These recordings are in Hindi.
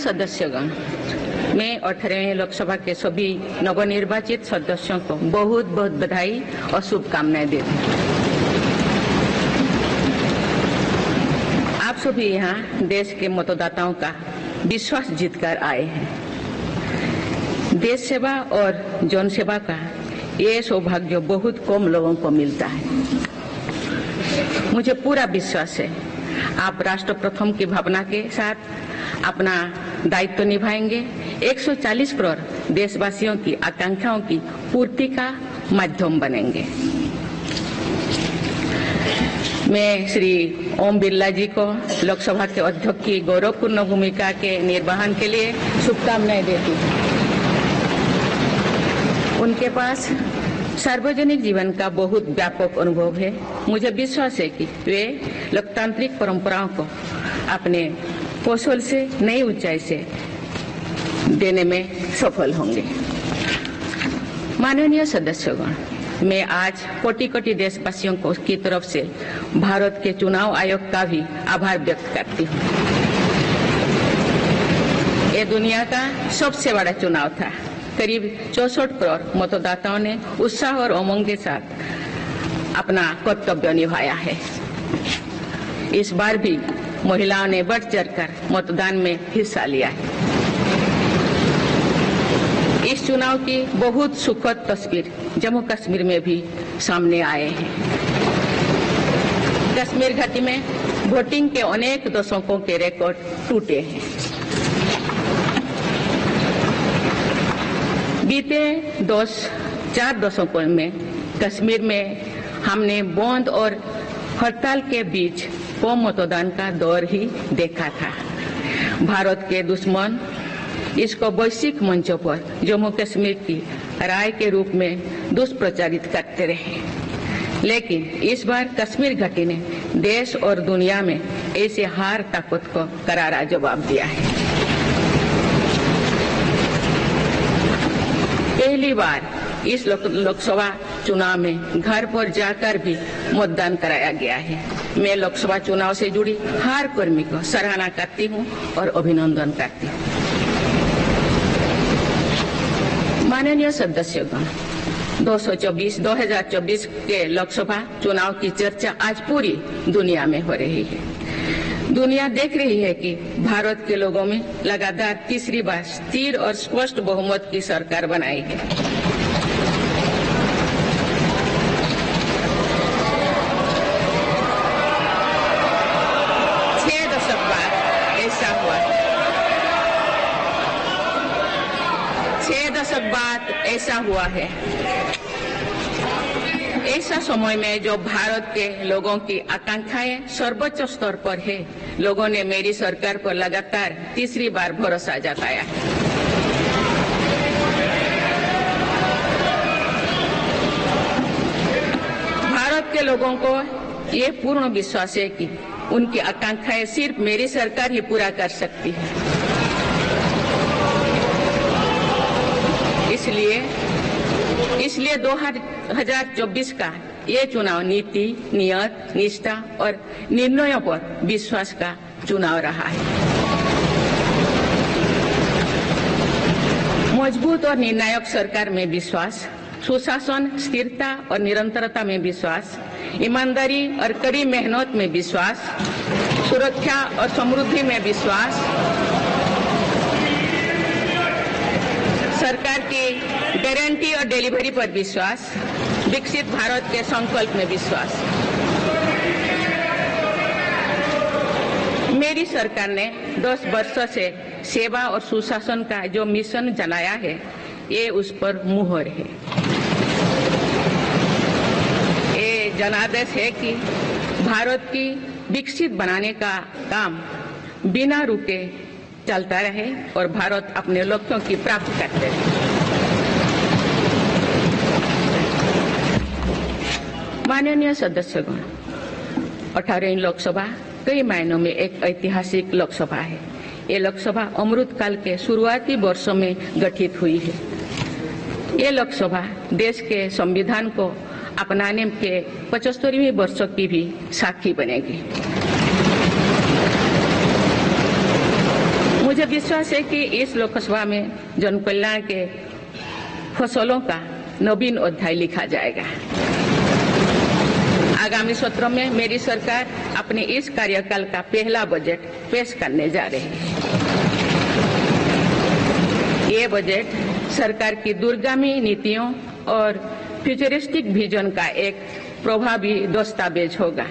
सदस्यगण, मैं 18वें लोकसभा के सभी नवनिर्वाचित सदस्यों को बहुत बहुत बधाई और शुभकामनाएं देती हूँ। आप सभी यहाँ देश के मतदाताओं का विश्वास जीतकर आए हैं। देश सेवा और जन सेवा का ये सौभाग्य बहुत कम लोगों को मिलता है। मुझे पूरा विश्वास है आप राष्ट्र प्रथम की भावना के साथ अपना दायित्व निभाएंगे, 140 करोड़ देशवासियों की आकांक्षाओं की पूर्ति का माध्यम बनेंगे। मैं श्री ओम बिरला जी को लोकसभा के अध्यक्ष की गौरवपूर्ण भूमिका के निर्वहन के लिए शुभकामनाएं देती हूँ। उनके पास सार्वजनिक जीवन का बहुत व्यापक अनुभव है। मुझे विश्वास है कि वे लोकतांत्रिक परंपराओं को अपने कौशल से नई ऊंचाई से देने में सफल होंगे। माननीय सदस्यगण, मैं आज कोटि-कोटि देशवासियों को की तरफ से भारत के चुनाव आयोग का भी आभार व्यक्त करती हूँ। ये दुनिया का सबसे बड़ा चुनाव था। करीब 64 करोड़ मतदाताओं ने उत्साह और उमंग के साथ अपना कर्तव्य निभाया है। इस बार भी महिलाओं ने बढ़ चढ़कर मतदान में हिस्सा लिया है। इस चुनाव की बहुत सुखद तस्वीर जम्मू कश्मीर में भी सामने आए हैं। कश्मीर घाटी में वोटिंग के अनेक दशकों के रिकॉर्ड टूटे हैं। बीते 4 दशकों में कश्मीर में हमने बंद और हड़ताल के बीच कम मतदान का दौर ही देखा था। भारत के दुश्मन इसको वैश्विक मंचों पर जम्मू कश्मीर की राय के रूप में दुष्प्रचारित करते रहे, लेकिन इस बार कश्मीर घाटी ने देश और दुनिया में ऐसे हार ताकत को करारा जवाब दिया है। पहली बार इस लोकसभा चुनाव में घर पर जाकर भी मतदान कराया गया है। मैं लोकसभा चुनाव से जुड़ी हर कर्मी को सराहना करती हूं और अभिनंदन करती हूं। माननीय सदस्यगण, 2024 के लोकसभा चुनाव की चर्चा आज पूरी दुनिया में हो रही है। दुनिया देख रही है कि भारत के लोगों में लगातार तीसरी बार स्थिर और स्पष्ट बहुमत की सरकार बनाई है। छह दशक बाद ऐसा हुआ है। ऐसा समय में जो भारत के लोगों की आकांक्षाएं सर्वोच्च स्तर पर है, लोगों ने मेरी सरकार पर लगातार तीसरी बार भरोसा जताया है। भारत के लोगों को ये पूर्ण विश्वास है कि उनकी आकांक्षाएं सिर्फ मेरी सरकार ही पूरा कर सकती है। इसलिए 2024 का ये चुनाव नीति, नियत, निष्ठा और निर्णयों पर विश्वास का चुनाव रहा है। मजबूत और निर्णायक सरकार में विश्वास, सुशासन, स्थिरता और निरंतरता में विश्वास, ईमानदारी और कड़ी मेहनत में विश्वास, सुरक्षा और समृद्धि में विश्वास, सरकार की गारंटी और डिलीवरी पर विश्वास, विकसित भारत के संकल्प में विश्वास। मेरी सरकार ने 10 वर्षों से सेवा और सुशासन का जो मिशन चलाया है, ये उस पर मुहर है। ये जनादेश है कि भारत की विकसित बनाने का काम बिना रुके चलता रहे और भारत अपने लक्ष्यों की प्राप्ति करते रहे। माननीय सदस्यगण, 18वीं लोकसभा कई मायनों में एक ऐतिहासिक लोकसभा है। ये लोकसभा अमृतकाल के शुरुआती वर्षों में गठित हुई है। ये लोकसभा देश के संविधान को अपनाने के 75वें वर्ष की भी साक्षी बनेगी। मुझे विश्वास है कि इस लोकसभा में जन कल्याण के फसलों का नवीन अध्याय लिखा जाएगा। आगामी सत्र में मेरी सरकार अपने इस कार्यकाल का पहला बजट पेश करने जा रही है। ये बजट सरकार की दूरगामी नीतियों और फ्यूचरिस्टिक विजन का एक प्रभावी दस्तावेज होगा।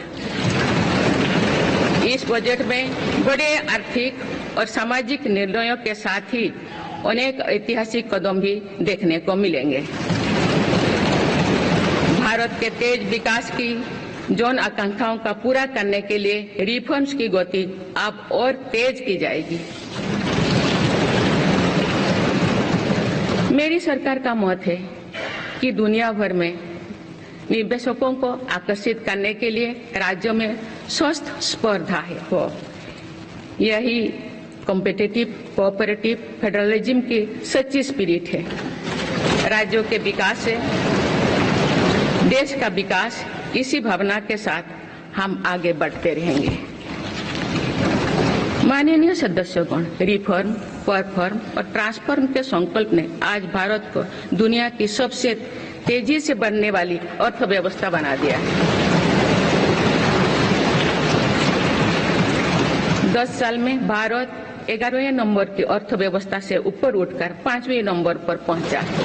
इस बजट में बड़े आर्थिक और सामाजिक निर्णयों के साथ ही अनेक ऐतिहासिक कदम भी देखने को मिलेंगे। भारत के तेज विकास की जन आकांक्षाओं का पूरा करने के लिए रिफॉर्म्स की गति अब और तेज की जाएगी। मेरी सरकार का मत है कि दुनिया भर में निवेशकों को आकर्षित करने के लिए राज्यों में स्वस्थ स्पर्धा हो। यही कॉम्पिटिटिव कोऑपरेटिव फेडरलिज्म की सच्ची स्पिरिट है। राज्यों के विकास से देश का विकास, इसी भावना के साथ हम आगे बढ़ते रहेंगे। माननीय सदस्यगण, रिफॉर्म, परफॉर्म और ट्रांसफॉर्म के संकल्प ने आज भारत को दुनिया की सबसे तेजी से बढ़ने वाली अर्थव्यवस्था बना दिया है। 10 साल में भारत 11वें नंबर की अर्थव्यवस्था से ऊपर उठकर 5वें नंबर पर पहुंचा है।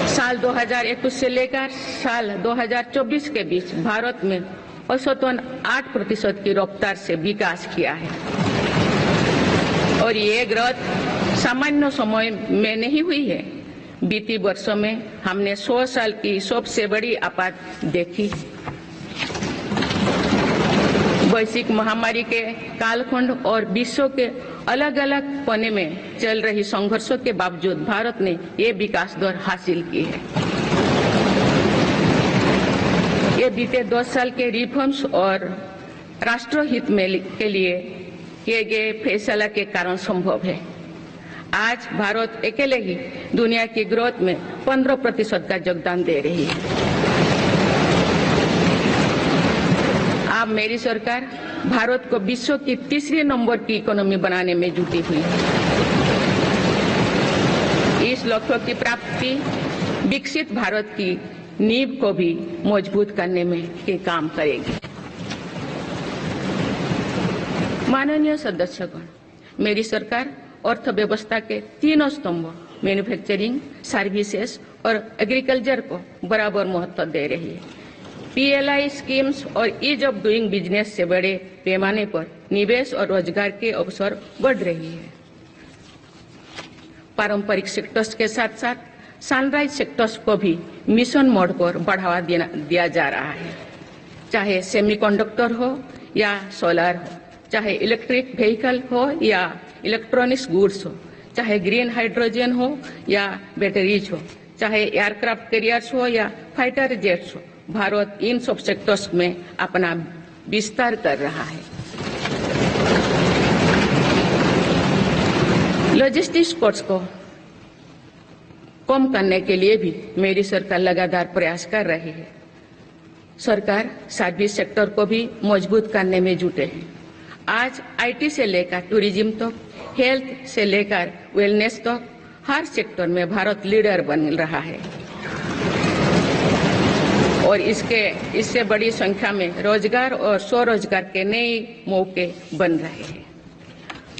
साल 2021 से लेकर साल 2024 के बीच भारत में औसतन 8% की रफ्तार से विकास किया है और ये ग्रोथ सामान्य समय में नहीं हुई है। बीती वर्षों में हमने 100 साल की सबसे बड़ी आपात देखी। वैश्विक महामारी के कालखंड और विश्व के अलग अलग कोने में चल रही संघर्षों के बावजूद भारत ने ये विकास दर हासिल की है। ये बीते 10 साल के रिफॉर्म्स और राष्ट्रहित में के लिए किए गए फैसला के कारण संभव है। आज भारत अकेले ही दुनिया की ग्रोथ में 15% का योगदान दे रही है। अब मेरी सरकार भारत को विश्व की तीसरे नंबर की इकोनॉमी बनाने में जुटी हुई है। इस लक्ष्य की प्राप्ति विकसित भारत की नींव को भी मजबूत करने में के काम करेगी। माननीय सदस्यगण, मेरी सरकार अर्थव्यवस्था के तीनों स्तंभों मैन्युफैक्चरिंग, सर्विसेज और एग्रीकल्चर को बराबर महत्व दे रही है। PLI स्कीम्स और ईज ऑफ डूइंग बिजनेस से बड़े पैमाने पर निवेश और रोजगार के अवसर बढ़ रही है। पारंपरिक सेक्टर्स के साथ साथ सनराइज सेक्टर्स को भी मिशन मोड पर बढ़ावा दिया जा रहा है। चाहे सेमीकंडक्टर हो या सोलर हो, चाहे इलेक्ट्रिक व्हीकल हो या इलेक्ट्रॉनिक्स गुड्स हो, चाहे ग्रीन हाइड्रोजन हो या बैटरीज हो, चाहे एयरक्राफ्ट कैरियर्स हो या फाइटर जेट्स हो, भारत इन सब सेक्टर्स में अपना विस्तार कर रहा है। लॉजिस्टिक्स कॉस्ट को कम करने के लिए भी मेरी सरकार लगातार प्रयास कर रही है। सरकार सर्विस सेक्टर को भी मजबूत करने में जुटे हैं। आज IT से लेकर टूरिज्म तक, हेल्थ से लेकर वेलनेस तक हर सेक्टर में भारत लीडर बन रहा है और इससे बड़ी संख्या में रोजगार और स्वरोजगार के नए मौके बन रहे हैं।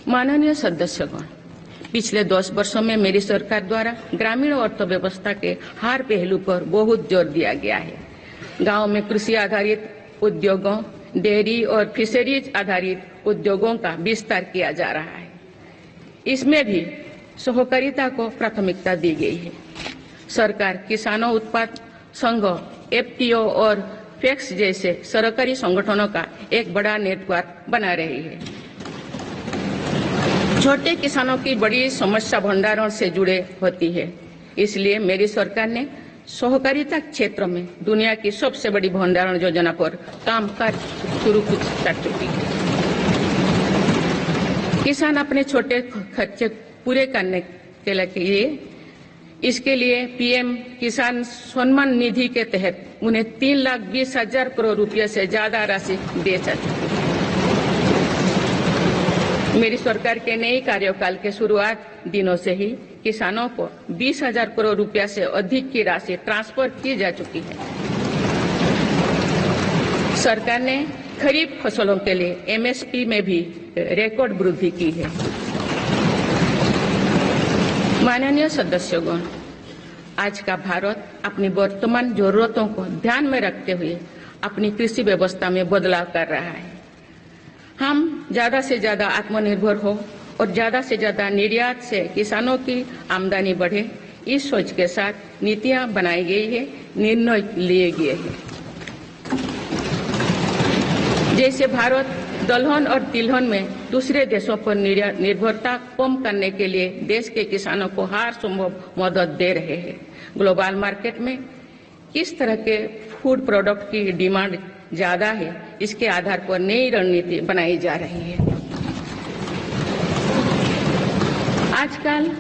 माननीय सदस्यगण, पिछले 10 वर्षों में मेरी सरकार द्वारा ग्रामीण अर्थव्यवस्था के हर पहलू पर बहुत जोर दिया गया है। गांव में कृषि आधारित उद्योगों, डेयरी और फिशरीज आधारित उद्योगों का विस्तार किया जा रहा है। इसमें भी सहकारिता को प्राथमिकता दी गई है। सरकार किसानों उत्पाद संघ, FPO और FACTS जैसे सरकारी संगठनों का एक बड़ा नेटवर्क बना रही है। छोटे किसानों की बड़ी समस्या भंडारण से जुड़े होती है, इसलिए मेरी सरकार ने सहकारिता क्षेत्र में दुनिया की सबसे बड़ी भंडारण योजना पर काम शुरू कर चुकी है। किसान अपने छोटे खर्चे पूरे करने के लिए इसके लिए PM किसान सम्मान निधि के तहत उन्हें 3,20,000 करोड़ रुपये से ज्यादा राशि दे सकते हैं। मेरी सरकार के नए कार्यकाल के शुरुआत दिनों से ही किसानों को 20,000 करोड़ रुपया से अधिक की राशि ट्रांसफर की जा चुकी है। सरकार ने खरीफ फसलों के लिए एमएसपी में भी रिकॉर्ड वृद्धि की है। माननीय सदस्यगण, आज का भारत अपनी वर्तमान जरूरतों को ध्यान में रखते हुए अपनी कृषि व्यवस्था में बदलाव कर रहा है। हम ज्यादा से ज्यादा आत्मनिर्भर हो और ज्यादा से ज्यादा निर्यात से किसानों की आमदनी बढ़े, इस सोच के साथ नीतियां बनाई गई है, निर्णय लिए गए हैं। जैसे भारत दलहन और तिलहन में दूसरे देशों पर निर्भरता कम करने के लिए देश के किसानों को हर संभव मदद दे रहे हैं। ग्लोबल मार्केट में किस तरह के फूड प्रोडक्ट की डिमांड ज्यादा है, इसके आधार पर नई रणनीति बनाई जा रही है। आजकल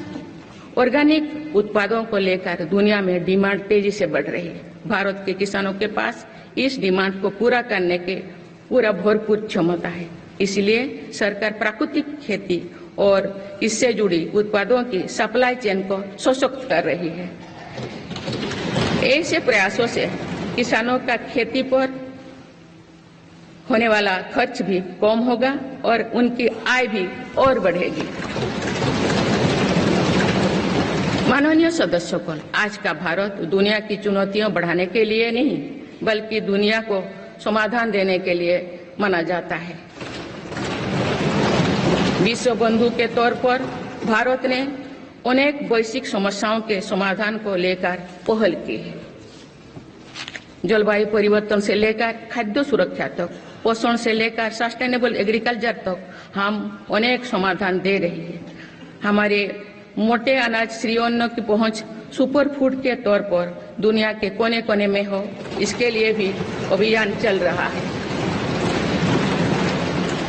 ऑर्गेनिक उत्पादों को लेकर दुनिया में डिमांड तेजी से बढ़ रही है। भारत के किसानों के पास इस डिमांड को पूरा करने के पूरा भरपूर क्षमता है। इसलिए सरकार प्राकृतिक खेती और इससे जुड़ी उत्पादों की सप्लाई चेन को सशक्त कर रही है। ऐसे प्रयासों से किसानों का खेती पर होने वाला खर्च भी कम होगा और उनकी आय भी और बढ़ेगी। माननीय सदस्यगण, आज का भारत दुनिया की चुनौतियां बढ़ाने के लिए नहीं बल्कि दुनिया को समाधान देने के लिए माना जाता है। विश्व बंधु के तौर पर भारत ने अनेक वैश्विक समस्याओं के समाधान को लेकर पहल की है। जलवायु परिवर्तन से लेकर खाद्य सुरक्षा तक, पोषण से लेकर सस्टेनेबल एग्रीकल्चर तक हम अनेक समाधान दे रही है। हमारे मोटे अनाज श्रीअन्न की पहुंच सुपर फूड के तौर पर दुनिया के कोने कोने में हो, इसके लिए भी अभियान चल रहा है।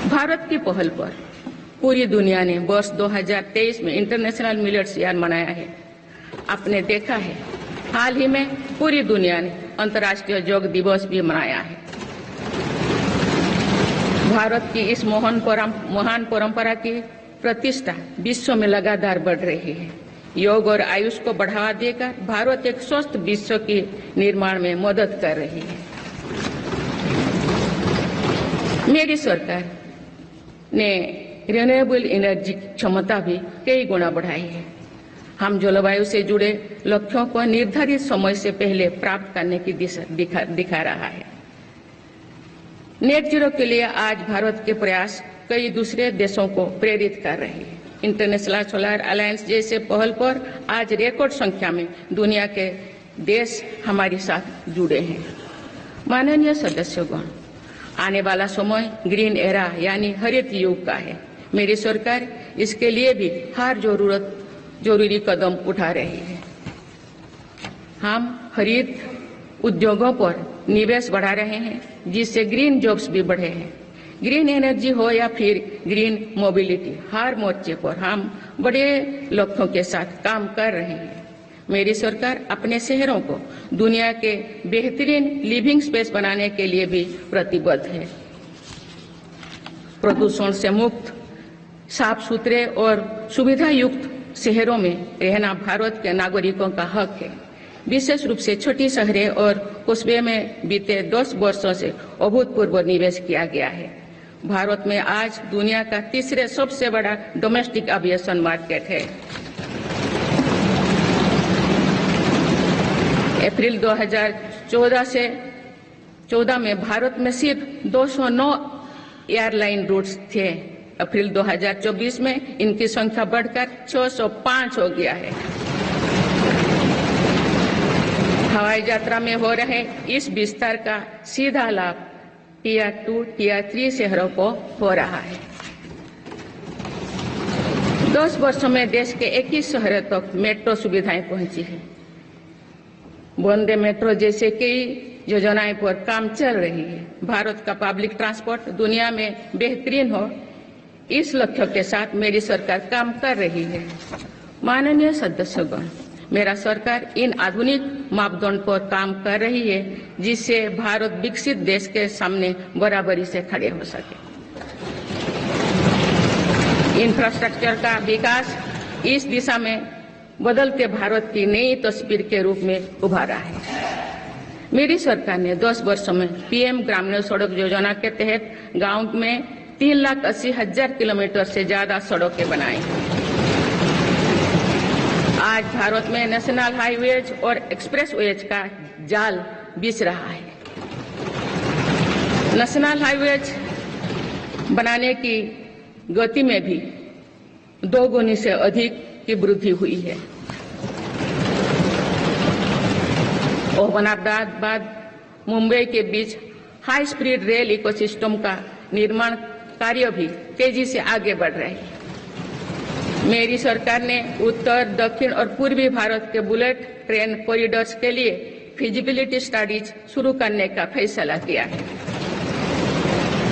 भारत की पहल पर पूरी दुनिया ने वर्ष 2023 में इंटरनेशनल मिलेट्स ईयर मनाया है। आपने देखा है, हाल ही में पूरी दुनिया ने अंतर्राष्ट्रीय योग दिवस भी मनाया है। भारत की इस महान परंपरा की प्रतिष्ठा विश्व में लगातार बढ़ रही है। योग और आयुष को बढ़ावा देकर भारत एक स्वस्थ विश्व के निर्माण में मदद कर रही है। मेरी सरकार ने रिन्यूएबल एनर्जी क्षमता भी कई गुना बढ़ाई है। हम जलवायु से जुड़े लक्ष्यों को निर्धारित समय से पहले प्राप्त करने की दिशा दिखा रहा है। नेट जीरो के लिए आज भारत के प्रयास कई दूसरे देशों को प्रेरित कर रहे हैं। इंटरनेशनल सोलर अलायंस जैसे पहल पर आज रिकॉर्ड संख्या में दुनिया के देश हमारे साथ जुड़े हैं। माननीय सदस्यगण, आने वाला समय ग्रीन एरा यानी हरित युग का है। मेरी सरकार इसके लिए भी हर जरूरी कदम उठा रही है। हम हरित उद्योगों पर निवेश बढ़ा रहे हैं, जिससे ग्रीन जॉब्स भी बढ़े हैं। ग्रीन एनर्जी हो या फिर ग्रीन मोबिलिटी, हर मोर्चे पर हम बड़े लक्ष्यों के साथ काम कर रहे हैं। मेरी सरकार अपने शहरों को दुनिया के बेहतरीन लिविंग स्पेस बनाने के लिए भी प्रतिबद्ध है। प्रदूषण से मुक्त, साफ सुथरे और सुविधा युक्त शहरों में रहना भारत के नागरिकों का हक है। विशेष रूप से छोटी शहरें और कस्बे में बीते 10 वर्षों से अभूतपूर्व निवेश किया गया है। भारत में आज दुनिया का तीसरे सबसे बड़ा डोमेस्टिक एविएशन मार्केट है। अप्रैल 2014 में भारत में सिर्फ 209 एयरलाइन रूट्स थे। अप्रैल 2024 में इनकी संख्या बढ़कर 605 हो गया है। हवाई यात्रा में हो रहे इस विस्तार का सीधा लाभ टियर 2, टियर 3 शहरों को हो रहा है। 10 वर्षों में देश के 21 शहरों तक मेट्रो सुविधाएं पहुंची है। वंदे मेट्रो जैसे कई योजनाएं पर काम चल रही है। भारत का पब्लिक ट्रांसपोर्ट दुनिया में बेहतरीन हो, इस लक्ष्य के साथ मेरी सरकार काम कर रही है। माननीय सदस्यगण, मेरा सरकार इन आधुनिक मापदंड पर काम कर रही है, जिससे भारत विकसित देश के सामने बराबरी से खड़े हो सके। इंफ्रास्ट्रक्चर का विकास इस दिशा में बदलते भारत की नई तस्वीर के रूप में उभारा है। मेरी सरकार ने 10 वर्षों में पीएम ग्रामीण सड़क योजना के तहत गांव में 3,80,000 किलोमीटर से ज्यादा सड़कें बनाई। आज भारत में नेशनल हाईवेज और एक्सप्रेसवेज का जाल बिछ रहा है। नेशनल हाईवेज बनाने की गति में भी 2 गुनी से अधिक की वृद्धि हुई है। अहमदाबाद मुंबई के बीच हाई स्पीड रेल इकोसिस्टम का निर्माण कार्य भी तेजी से आगे बढ़ रहे हैं। मेरी सरकार ने उत्तर, दक्षिण और पूर्वी भारत के बुलेट ट्रेन कॉरिडोर्स के लिए फिजिबिलिटी स्टडीज शुरू करने का फैसला किया है।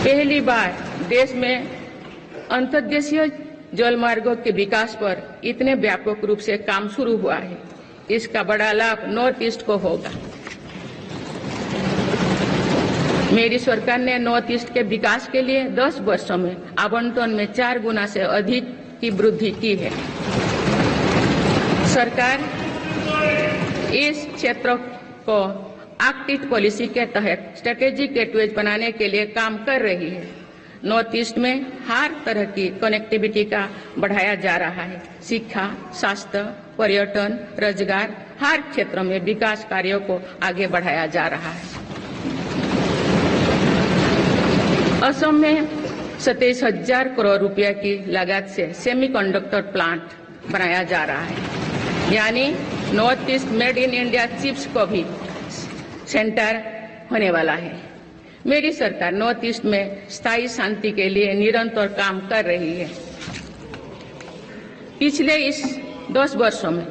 पहली बार देश में अंतर्देशीय जलमार्गों के विकास पर इतने व्यापक रूप से काम शुरू हुआ है। इसका बड़ा लाभ नॉर्थ ईस्ट को होगा। मेरी सरकार ने नॉर्थ ईस्ट के विकास के लिए 10 वर्षों में आवंटन में 4 गुना से अधिक की वृद्धि की है। सरकार इस क्षेत्र को एक्ट पॉलिसी के तहत स्ट्रेटेजिक गेटवेज बनाने के लिए काम कर रही है। नॉर्थ ईस्ट में हर तरह की कनेक्टिविटी का बढ़ाया जा रहा है। शिक्षा, स्वास्थ्य, पर्यटन, रोजगार, हर क्षेत्र में विकास कार्यों को आगे बढ़ाया जा रहा है। असम में 27,000 करोड़ रुपए की लागत से सेमीकंडक्टर प्लांट बनाया जा रहा है। यानी north east made in India chips को भी सेंटर होने वाला है। मेरी सरकार नॉर्थ ईस्ट में स्थायी शांति के लिए निरंतर काम कर रही है। पिछले इस 10 वर्षों में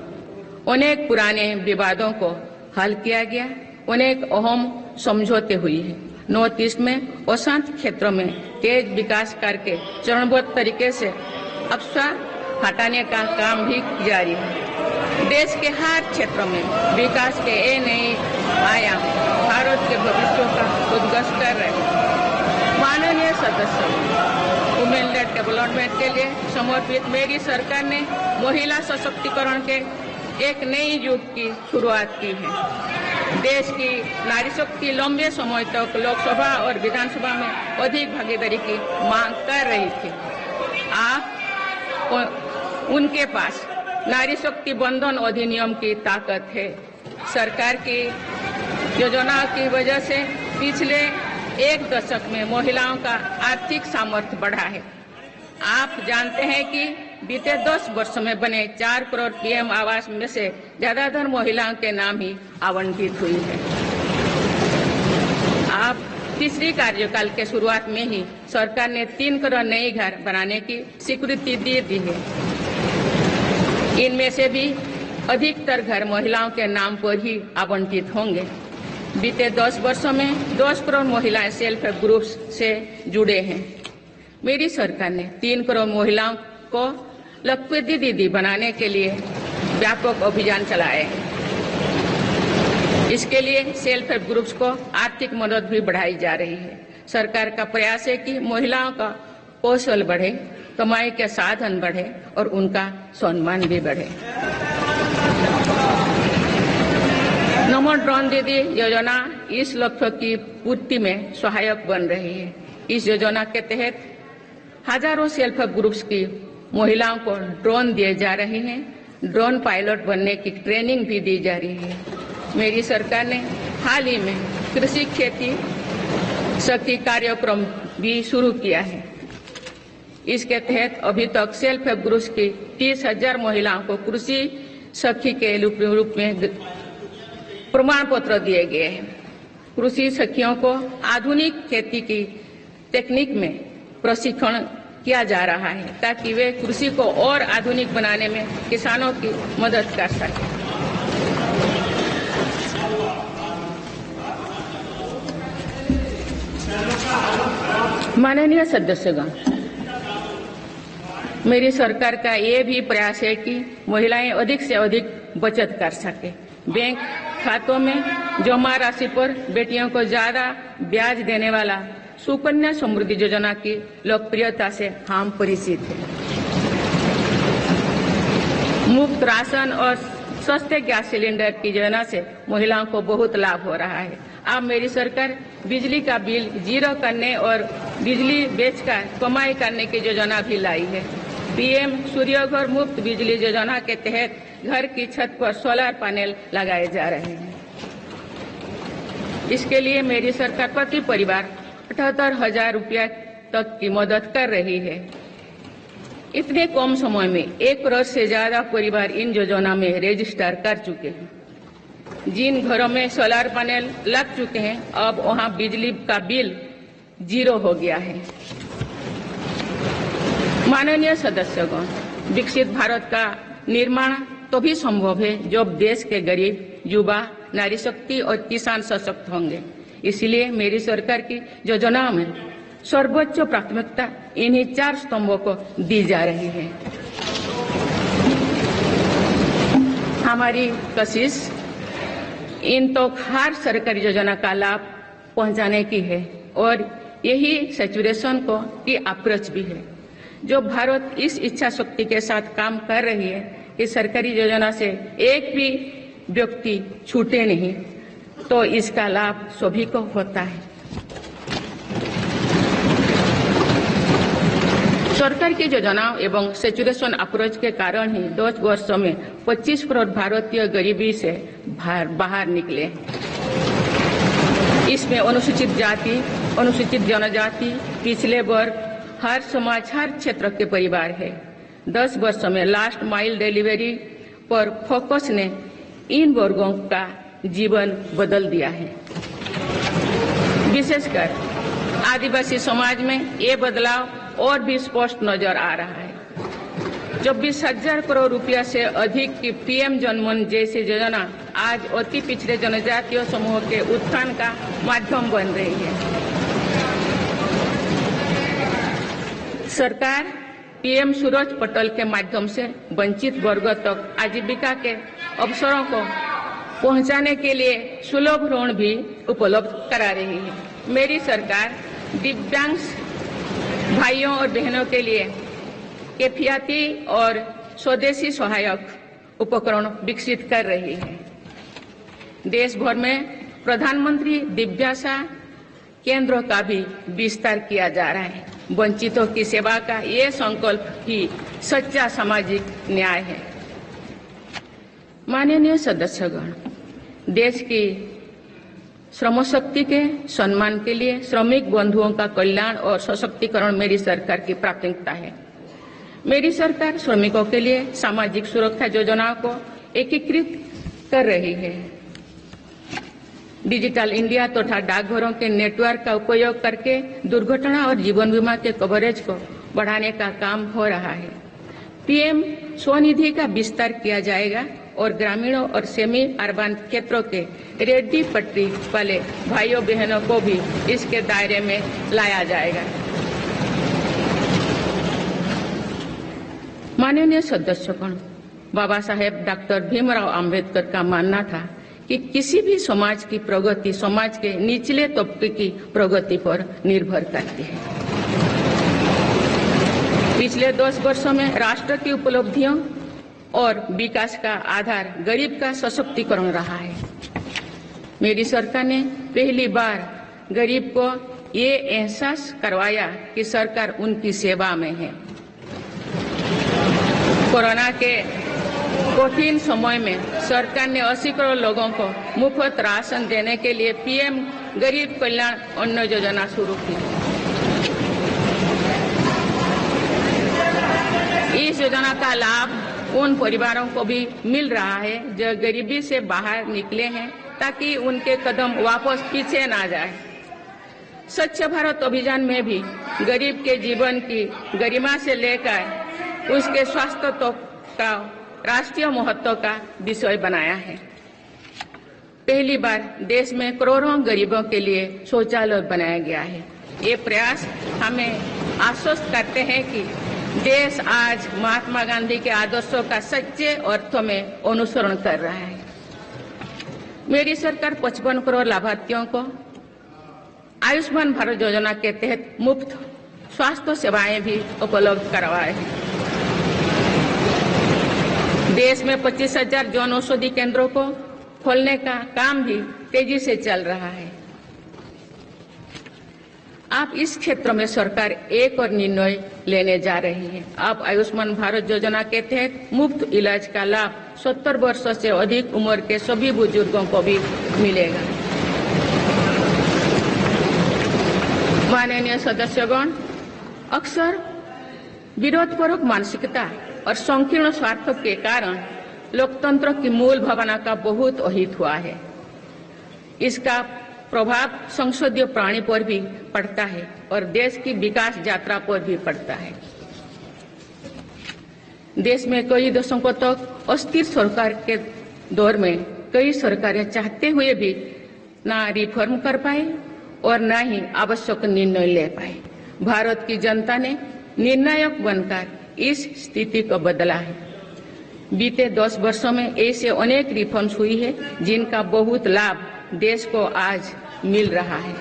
अनेक पुराने विवादों को हल किया गया, अनेक अहम समझौते हुए हैं। नॉर्थ ईस्ट में अशांत क्षेत्रों में तेज विकास करके चरणबद्ध तरीके से अफवाह हटाने का काम भी जारी है। देश के हर क्षेत्रों में विकास के ये नए आयाम भारत के भविष्य का उद्घोष कर रहे हैं। माननीय सदस्य, वुमेन लेड डेवलपमेंट के लिए समर्पित मेरी सरकार ने महिला सशक्तिकरण के एक नई युग की शुरुआत की है। देश की नारी शक्ति लंबे समय तक लोकसभा और विधानसभा में अधिक भागीदारी की मांग कर रही थी। आप उनके पास नारी शक्ति बंधन अधिनियम की ताकत है। सरकार की योजनाओं की वजह से पिछले 1 दशक में महिलाओं का आर्थिक सामर्थ्य बढ़ा है। आप जानते हैं कि बीते 10 वर्षों में बने 4 करोड़ पीएम आवास में से ज्यादातर महिलाओं के नाम ही आवंटित हुई है। आप तीसरी कार्यकाल के शुरुआत में ही सरकार ने 3 करोड़ नए घर बनाने की स्वीकृति दे दी है। इनमें से भी अधिकतर घर महिलाओं के नाम पर ही आवंटित होंगे। बीते 10 वर्षों में 10 करोड़ महिलाएं सेल्फ हेल्प ग्रुप से जुड़े हैं। मेरी सरकार ने 3 करोड़ महिलाओं को लखपति दीदी बनाने के लिए व्यापक अभियान चलाए। इसके लिए सेल्फ हेल्प ग्रुप्स को आर्थिक मदद भी बढ़ाई जा रही है। सरकार का प्रयास है कि महिलाओं का कौशल बढ़े, कमाई के साधन बढ़े और उनका सम्मान भी बढ़े। नमो ड्रोन दीदी योजना इस लक्ष्य की पूर्ति में सहायक बन रही है। इस योजना के तहत हजारों सेल्फ हेल्प ग्रुप्स की महिलाओं को ड्रोन दिए जा रहे हैं। ड्रोन पायलट बनने की ट्रेनिंग भी दी जा रही है। मेरी सरकार ने हाल ही में कृषि खेती शक्ति कार्यक्रम भी शुरू किया है। इसके तहत अभी तक सेल्फ हेल्प ग्रुप्स की 30,000 महिलाओं को कृषि सखी के रूप में प्रमाण पत्र दिए गए हैं। कृषि सखियों को आधुनिक खेती की तकनीक में प्रशिक्षण किया जा रहा है ताकि वे कृषि को और आधुनिक बनाने में किसानों की मदद कर सकें। माननीय सदस्यगण, मेरी सरकार का ये भी प्रयास है कि महिलाएं अधिक से अधिक बचत कर सके। बैंक खातों में जमा राशि पर बेटियों को ज्यादा ब्याज देने वाला सुकन्या समृद्धि योजना की लोकप्रियता से हम परिचित हैं। मुफ्त राशन और सस्ते गैस सिलेंडर की योजना से महिलाओं को बहुत लाभ हो रहा है। अब मेरी सरकार बिजली का बिल जीरो करने और बिजली बेचकर कमाई करने की योजना भी लाई है। पीएम सूर्यघर मुफ्त बिजली योजना के तहत घर की छत पर सोलर पैनल लगाए जा रहे हैं। इसके लिए मेरी सरकार प्रति परिवार 78,000 रुपया तक की मदद कर रही है। इतने कम समय में 1 करोड़ से ज्यादा परिवार इन योजना में रजिस्टर कर चुके हैं। जिन घरों में सोलर पैनल लग चुके हैं, अब वहां बिजली का बिल जीरो हो गया है। माननीय सदस्यगण, विकसित भारत का निर्माण तभी संभव है जब देश के गरीब, युवा, नारी शक्ति और किसान सशक्त होंगे। इसलिए मेरी सरकार की योजना में सर्वोच्च प्राथमिकता इन्हीं 4 स्तंभों को दी जा रही है। हमारी कोशिश इन तो हर सरकारी योजना का लाभ पहुंचाने की है और यही सैचुरेशन को की अप्रोच भी है। जो भारत इस इच्छा शक्ति के साथ काम कर रही है कि सरकारी योजना से एक भी व्यक्ति छूटे नहीं, तो इसका लाभ सभी को होता है। सरकार की योजनाओं एवं सैचुरेशन अप्रोच के कारण ही 10 वर्षों में 25 करोड़ भारतीय गरीबी से बाहर निकले। इसमें अनुसूचित जाति, अनुसूचित जनजाति, पिछले वर्ग, हर समाज, हर क्षेत्र के परिवार है। 10 वर्षों में लास्ट माइल डिलीवरी पर फोकस ने इन वर्गों का जीवन बदल दिया है। विशेषकर आदिवासी समाज में ये बदलाव और भी स्पष्ट नजर आ रहा है। 24,000 करोड़ रुपया से अधिक की पीएम जनमन जैसी योजना आज अति पिछड़े जनजातीय समूह के उत्थान का माध्यम बन रही है। सरकार पीएम सूरज पटल के माध्यम से वंचित वर्गों तक आजीविका के अवसरों को पहुंचाने के लिए सुलभ ऋण भी उपलब्ध करा रही है। मेरी सरकार दिव्यांग भाइयों और बहनों के लिए किफायती और स्वदेशी सहायक उपकरण विकसित कर रही है। देश भर में प्रधानमंत्री दिव्याशा केंद्रों का भी विस्तार किया जा रहा है। वंचितों की सेवा का ये संकल्प ही सच्चा सामाजिक न्याय है। माननीय सदस्यगण, देश की श्रम शक्ति के सम्मान के लिए श्रमिक बंधुओं का कल्याण और सशक्तिकरण मेरी सरकार की प्राथमिकता है। मेरी सरकार श्रमिकों के लिए सामाजिक सुरक्षा योजनाओं को एकीकृत कर रही है। डिजिटल इंडिया तथा डाकघरों के नेटवर्क का उपयोग करके दुर्घटना और जीवन बीमा के कवरेज को बढ़ाने का काम हो रहा है। पीएम स्वनिधि का विस्तार किया जाएगा और ग्रामीणों और सेमी अर्बन क्षेत्रों के रेहड़ी पटरी वाले भाइयों बहनों को भी इसके दायरे में लाया जाएगा। माननीय सदस्यगण, बाबा साहेब डॉक्टर भीमराव अंबेडकर का मानना था कि किसी भी समाज की प्रगति समाज के निचले तबके की प्रगति पर निर्भर करती है। पिछले 10 वर्षों में राष्ट्र की उपलब्धियों और विकास का आधार गरीब का सशक्तिकरण रहा है। मेरी सरकार ने पहली बार गरीब को ये एहसास करवाया कि सरकार उनकी सेवा में है। कोरोना के कठिन समय में सरकार ने 80 करोड़ लोगों को मुफ्त राशन देने के लिए पीएम गरीब कल्याण अन्न योजना शुरू की। इस योजना का लाभ उन परिवारों को भी मिल रहा है जो गरीबी से बाहर निकले हैं, ताकि उनके कदम वापस पीछे ना जाए। स्वच्छ भारत अभियान में भी गरीब के जीवन की गरिमा से लेकर उसके स्वास्थ्य तक का राष्ट्रीय महत्व का विषय बनाया है। पहली बार देश में करोड़ों गरीबों के लिए शौचालय बनाया गया है। ये प्रयास हमें आश्वस्त करते हैं कि देश आज महात्मा गांधी के आदर्शों का सच्चे अर्थों में अनुसरण कर रहा है। मेरी सरकार 55 करोड़ लाभार्थियों को आयुष्मान भारत योजना के तहत मुफ्त स्वास्थ्य सेवाएं भी उपलब्ध करवाए हैं। देश में 25,000 जन औषधि केंद्रों को खोलने का काम भी तेजी से चल रहा है। आप इस क्षेत्र में सरकार एक और निर्णय लेने जा रही है। आप आयुष्मान भारत योजना के तहत मुफ्त इलाज का लाभ 70 वर्ष से अधिक उम्र के सभी बुजुर्गों को भी मिलेगा। माननीय सदस्यगण, अक्सर विरोधपूर्वक मानसिकता और संकीर्ण स्वार्थों के कारण लोकतंत्र की मूल भावना का बहुत अहित हुआ है। इसका प्रभाव संसदीय प्रणाली पर भी पड़ता है और देश की विकास यात्रा पर भी पड़ता है। देश में कई दशकों तक अस्थिर सरकार के दौर में कई सरकारें चाहते हुए भी ना रिफॉर्म कर पाए और न ही आवश्यक निर्णय ले पाए। भारत की जनता ने निर्णायक बनकर इस स्थिति को बदला है। बीते 10 वर्षों में ऐसे अनेक रिफॉर्म्स हुई है जिनका बहुत लाभ देश को आज मिल रहा है।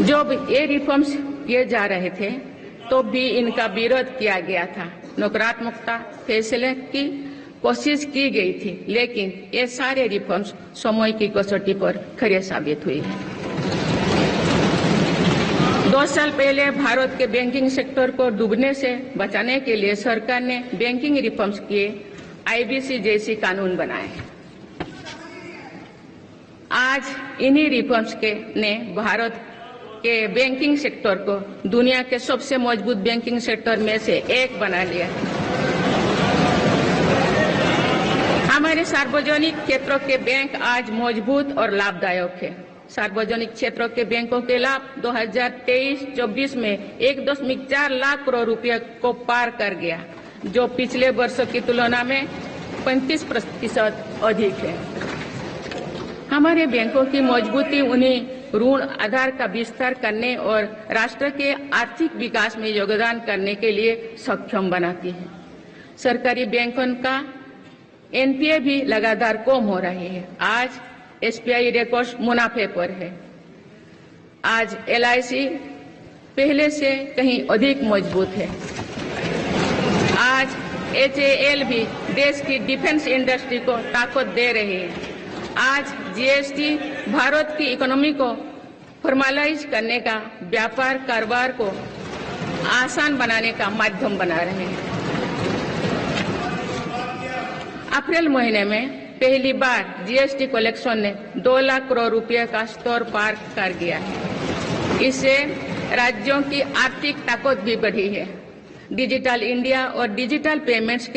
जब ये रिफॉर्म्स किए जा रहे थे तो भी इनका विरोध किया गया था। नकारात्मकता फैसले की कोशिश की गई थी, लेकिन ये सारे रिफॉर्म्स समय की कसौटी पर खरे साबित हुए हैं। 2 साल पहले भारत के बैंकिंग सेक्टर को डूबने से बचाने के लिए सरकार ने बैंकिंग रिफॉर्म्स किए, आईबीसी जैसी कानून बनाए। आज इन्हीं रिफॉर्म्स ने भारत के बैंकिंग सेक्टर को दुनिया के सबसे मजबूत बैंकिंग सेक्टर में से एक बना लिया। हमारे सार्वजनिक क्षेत्रों के बैंक आज मजबूत और लाभदायक है। सार्वजनिक क्षेत्रों के बैंकों के लाभ 2023-24 में 1.4 लाख करोड़ रुपए को पार कर गया, जो पिछले वर्षों की तुलना में 35% अधिक है। हमारे बैंकों की मजबूती उन्हें ऋण आधार का विस्तार करने और राष्ट्र के आर्थिक विकास में योगदान करने के लिए सक्षम बनाती है। सरकारी बैंकों का एनपीए भी लगातार कम हो रही है। आज एसबीआई रिकॉर्ड मुनाफे पर है। आज एलआईसी पहले से कहीं अधिक मजबूत है। आज एचएएल भी देश की डिफेंस इंडस्ट्री को ताकत दे रही है। आज जीएसटी भारत की इकोनॉमी को फॉर्मलाइज करने का, व्यापार कारोबार को आसान बनाने का माध्यम बना रहे हैं। अप्रैल महीने में पहली बार जीएसटी कलेक्शन ने 2 लाख करोड़ रुपए का स्तर पार कर गया है। इससे राज्यों की आर्थिक ताकत भी बढ़ी है। डिजिटल इंडिया और डिजिटल पेमेंट्स